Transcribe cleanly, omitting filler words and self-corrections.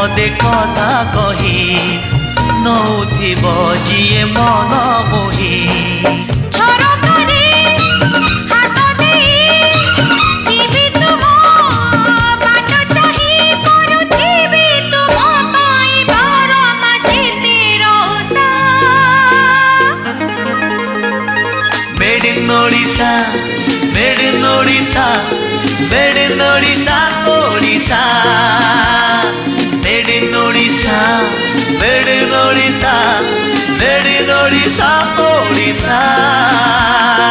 पदे कथा कही नौथिब जिए मन मोही Made in Odisha, made in Odisha, made in Odisha, Odisha. Made in Odisha, made in Odisha, made in Odisha, Odisha.